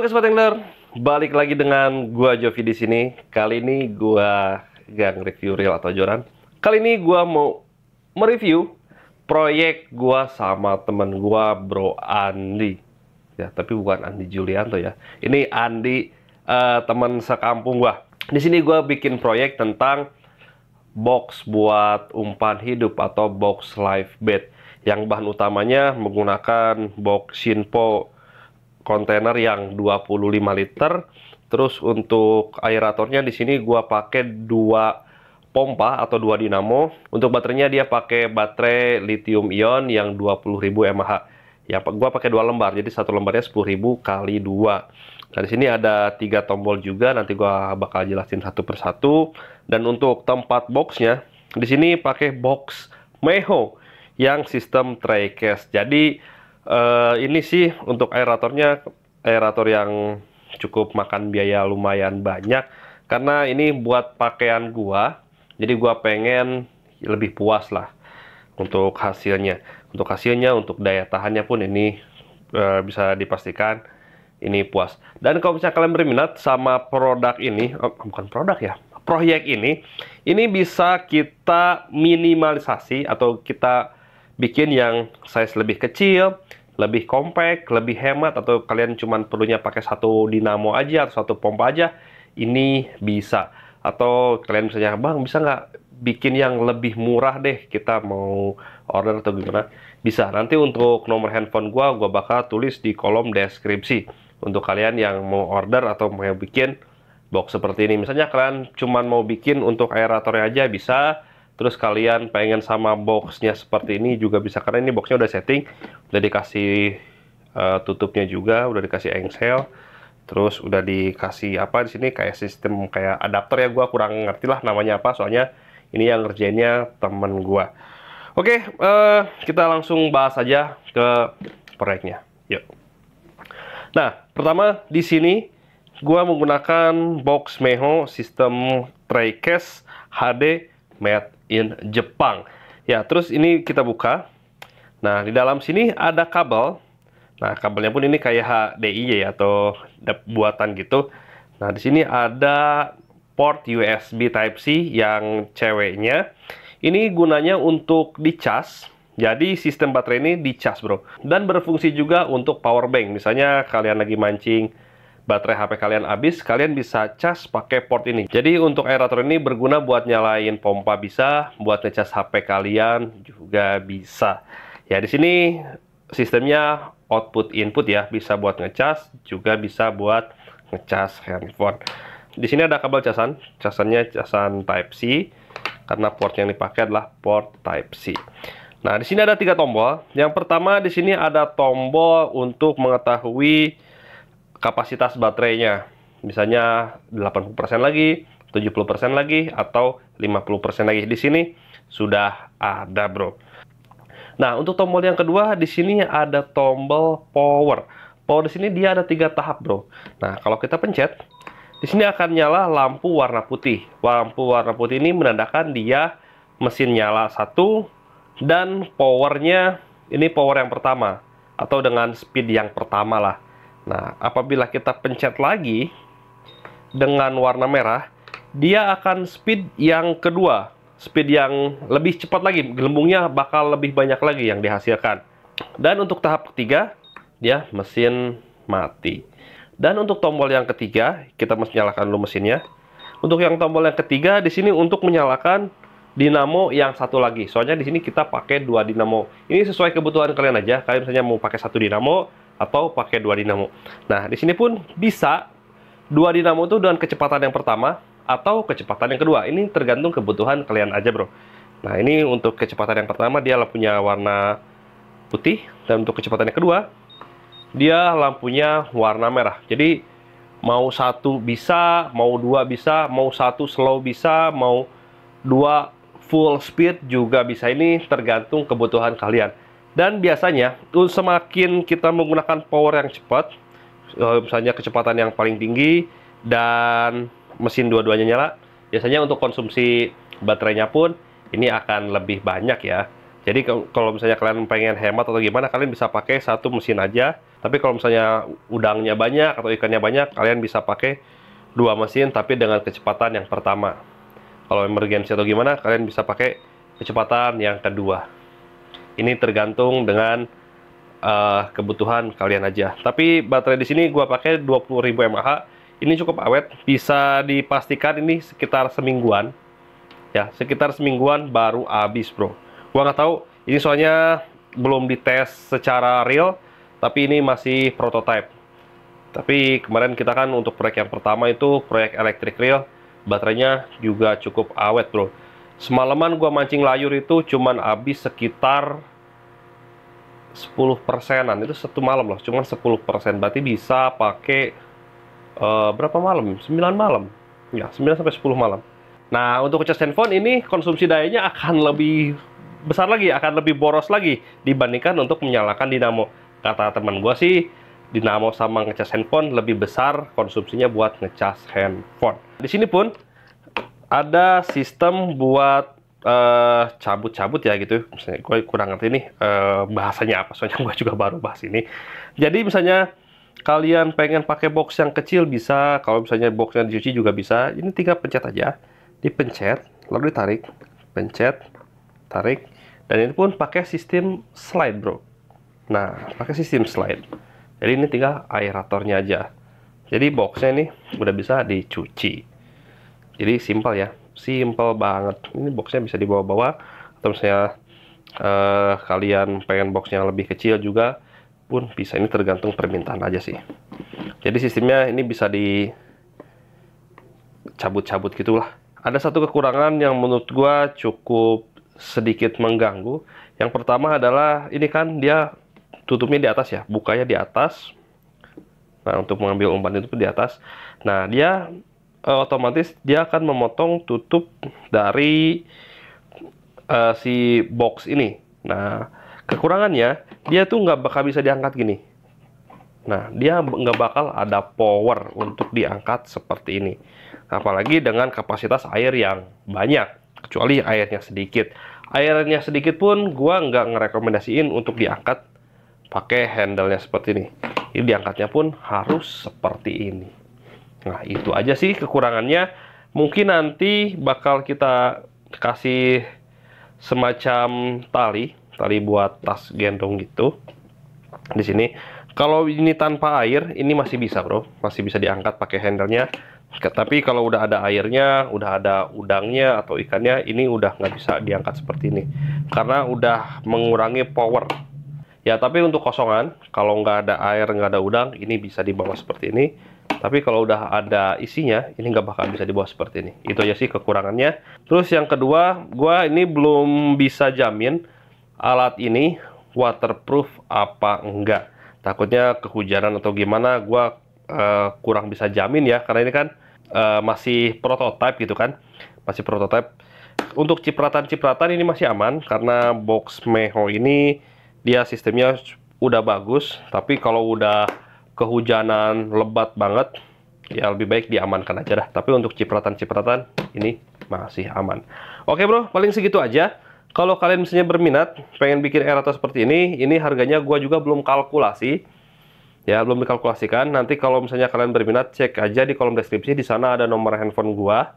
Oke Sobat Angler, balik lagi dengan gua Jovi di sini. Kali ini gua gak nge-review reel atau joran. Kali ini gua mau mereview proyek gua sama temen gua Bro Andi. Ya, tapi bukan Andi Julianto ya. Ini Andi, teman sekampung gua. Di sini gua bikin proyek tentang box buat umpan hidup atau box live bait yang bahan utamanya menggunakan box Shinpo kontainer yang 25 liter. Terus untuk aeratornya di sini gua pakai 2 pompa atau 2 dinamo. Untuk baterainya dia pakai baterai lithium ion yang 20.000 mAh. Ya, gua pakai 2 lembar. Jadi satu lembarnya 10.000 kali 2. Nah, di sini ada 3 tombol juga. Nanti gua bakal jelasin satu persatu. Dan untuk tempat boxnya di sini pakai box Meho yang sistem tray case. Jadi ini sih untuk aeratornya, aerator yang cukup makan biaya lumayan banyak karena ini buat pakaian gua, jadi gua pengen lebih puas lah untuk hasilnya. Untuk daya tahannya pun ini bisa dipastikan ini puas. Dan kalau misalnya kalian berminat sama produk ini, bukan produk ya, proyek ini bisa kita minimalisasi atau kita bikin yang size lebih kecil, lebih compact, lebih hemat, atau kalian cuman perlunya pakai satu dinamo aja atau satu pompa aja, ini bisa. Atau kalian misalnya, bang bisa nggak bikin yang lebih murah deh, kita mau order atau gimana? Bisa. Nanti untuk nomor handphone gua bakal tulis di kolom deskripsi untuk kalian yang mau order atau mau bikin box seperti ini. Misalnya kalian cuman mau bikin untuk aeratornya aja bisa. Terus kalian pengen sama boxnya seperti ini juga bisa, karena ini boxnya udah setting, udah dikasih tutupnya juga, udah dikasih engsel, terus udah dikasih apa di sini kayak sistem kayak adapter ya, gua kurang ngerti lah namanya apa, soalnya ini yang ngerjainnya temen gua. Oke, kita langsung bahas aja ke proyeknya. Yuk. Nah, pertama di sini gua menggunakan box Meho sistem tray case HD made in Jepang. Ya, terus ini kita buka. Nah, di dalam sini ada kabel. Nah, kabelnya pun ini kayak HDI ya, atau buatan gitu. Nah, di sini ada port USB Type-C yang ceweknya. Ini gunanya untuk dicas. Jadi sistem baterai ini dicas, bro. Dan berfungsi juga untuk power bank. Misalnya kalian lagi mancing, baterai HP kalian habis, kalian bisa cas pakai port ini. Jadi untuk aerator ini berguna buat nyalain pompa bisa, buat ngecas HP kalian juga bisa. Ya, di sini sistemnya output input ya, bisa buat ngecas, juga bisa buat ngecas handphone. Di sini ada kabel casan, casannya casan Type C karena port yang dipakai adalah port Type C. Nah, di sini ada 3 tombol. Yang pertama di sini ada tombol untuk mengetahui kapasitas baterainya, misalnya 80% lagi, 70% lagi, atau 50% lagi. Di sini sudah ada, bro. Nah, untuk tombol yang kedua di sini ada tombol power. Power di sini dia ada 3 tahap, bro. Nah, kalau kita pencet, di sini akan nyala lampu warna putih. Lampu warna putih ini menandakan dia mesin nyala 1, dan powernya ini power yang pertama atau dengan speed yang pertama lah. Nah, apabila kita pencet lagi dengan warna merah, dia akan speed yang kedua, speed yang lebih cepat lagi, gelembungnya bakal lebih banyak lagi yang dihasilkan. Dan untuk tahap ketiga, dia mesin mati. Dan untuk tombol yang ketiga, kita mesti nyalakan dulu mesinnya. Untuk yang tombol yang ketiga di sini untuk menyalakan dinamo yang satu lagi. Soalnya di sini kita pakai 2 dinamo. Ini sesuai kebutuhan kalian aja. Kalian misalnya mau pakai 1 dinamo atau pakai 2 dinamo. Nah, di sini pun bisa 2 dinamo itu dengan kecepatan yang pertama atau kecepatan yang kedua. Ini tergantung kebutuhan kalian aja, bro. Nah, ini untuk kecepatan yang pertama dia lampunya warna putih, dan untuk kecepatan yang kedua dia lampunya warna merah. Jadi mau 1 bisa, mau 2 bisa, mau 1 slow bisa, mau 2 full speed juga bisa. Ini tergantung kebutuhan kalian. Dan biasanya semakin kita menggunakan power yang cepat, misalnya kecepatan yang paling tinggi dan mesin dua-duanya nyala, biasanya untuk konsumsi baterainya pun ini akan lebih banyak ya. Jadi kalau misalnya kalian pengen hemat atau gimana, kalian bisa pakai 1 mesin aja. Tapi kalau misalnya udangnya banyak atau ikannya banyak, kalian bisa pakai 2 mesin tapi dengan kecepatan yang pertama. Kalau emergency atau gimana, kalian bisa pakai kecepatan yang kedua. Ini tergantung dengan kebutuhan kalian aja. Tapi baterai di sini gua pakai 20.000 mAh. Ini cukup awet, bisa dipastikan ini sekitar semingguan. Ya, sekitar semingguan baru habis, bro. Gua nggak tahu, ini soalnya belum dites secara real, tapi ini masih prototype. Tapi kemarin kita kan untuk proyek yang pertama itu proyek electric reel, baterainya juga cukup awet, bro. Semalaman gua mancing layur itu cuman habis sekitar 10%-an, itu satu malam loh, cuman 10%. Berarti bisa pakai berapa malam? 9 malam. Ya, 9 sampai 10 malam. Nah, untuk ngecas handphone ini konsumsi dayanya akan lebih besar lagi, akan lebih boros lagi dibandingkan untuk menyalakan dinamo. Kata teman gua sih, dinamo sama ngecas handphone lebih besar konsumsinya buat ngecas handphone. Di sini pun ada sistem buat cabut-cabut ya gitu. Misalnya gue kurang ngerti nih bahasanya apa, soalnya gue juga baru bahas ini. Jadi misalnya kalian pengen pakai box yang kecil bisa, kalau misalnya boxnya dicuci juga bisa. Ini tinggal pencet aja, dipencet, lalu ditarik, pencet, tarik, dan ini pun pakai sistem slide, bro. Nah, pakai sistem slide. Jadi ini tinggal aeratornya aja. Jadi boxnya ini udah bisa dicuci. Jadi simpel ya, simpel banget. Ini boxnya bisa dibawa-bawa, atau misalnya kalian pengen box yang lebih kecil juga pun bisa. Ini tergantung permintaan aja sih. Jadi sistemnya ini bisa dicabut-cabut gitulah. Ada satu kekurangan yang menurut gua cukup sedikit mengganggu. Yang pertama adalah ini kan dia tutupnya di atas ya, bukanya di atas. Nah, untuk mengambil umpan itu pun di atas. Nah, dia otomatis dia akan memotong tutup dari si box ini. Nah, kekurangannya dia tuh nggak bakal bisa diangkat gini. Nah, dia nggak bakal ada power untuk diangkat seperti ini. Apalagi dengan kapasitas air yang banyak, kecuali airnya sedikit. Airnya sedikit pun gua nggak ngerekomendasiin untuk diangkat pakai handle-nya seperti ini. Ini diangkatnya pun harus seperti ini. Nah, itu aja sih kekurangannya. Mungkin nanti bakal kita kasih semacam tali buat tas gendong gitu di sini. Kalau ini tanpa air, ini masih bisa, bro, masih bisa diangkat pakai handle-nya. Tapi kalau udah ada airnya, udah ada udangnya atau ikannya, ini udah nggak bisa diangkat seperti ini karena udah mengurangi power ya. Tapi untuk kosongan, kalau nggak ada air, nggak ada udang, ini bisa dibawa seperti ini. Tapi kalau udah ada isinya, ini nggak bakal bisa dibawa seperti ini. Itu aja sih kekurangannya. Terus yang kedua, gua ini belum bisa jamin alat ini waterproof apa enggak. Takutnya kehujanan atau gimana, gua kurang bisa jamin ya, karena ini kan masih prototype gitu kan, masih prototype. Untuk cipratan-cipratan ini masih aman karena box Meho ini dia sistemnya udah bagus. Tapi kalau udah kehujanan lebat banget, ya lebih baik diamankan aja dah. Tapi untuk cipratan-cipratan ini masih aman. Oke, bro, paling segitu aja. Kalau kalian misalnya berminat pengen bikin aerator seperti ini harganya gua juga belum kalkulasi. Ya, belum dikalkulasikan. Nanti kalau misalnya kalian berminat, cek aja di kolom deskripsi. Di sana ada nomor handphone gua.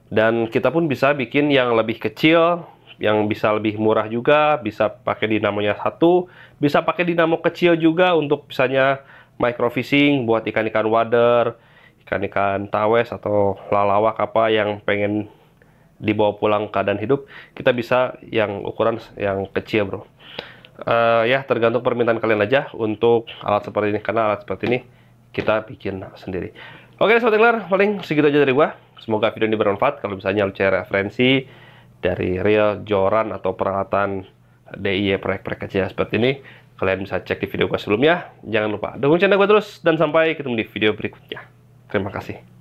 Dan kita pun bisa bikin yang lebih kecil, yang bisa lebih murah juga. Bisa pakai dinamonya satu, bisa pakai dinamo kecil juga untuk misalnya microfishing buat ikan-ikan wader, ikan-ikan tawes atau lalawak apa yang pengen dibawa pulang keadaan hidup. Kita bisa yang ukuran yang kecil, bro. Ya, tergantung permintaan kalian aja untuk alat seperti ini, karena alat seperti ini kita bikin sendiri. Oke, Sobat Angler, paling segitu aja dari gua. Semoga video ini bermanfaat. Kalau misalnya lu cari referensi dari reel, joran, atau peralatan DIY proyek-proyek kecil seperti ini, kalian bisa cek di video gua sebelumnya. Jangan lupa dukung channel gua terus, dan sampai ketemu di video berikutnya. Terima kasih.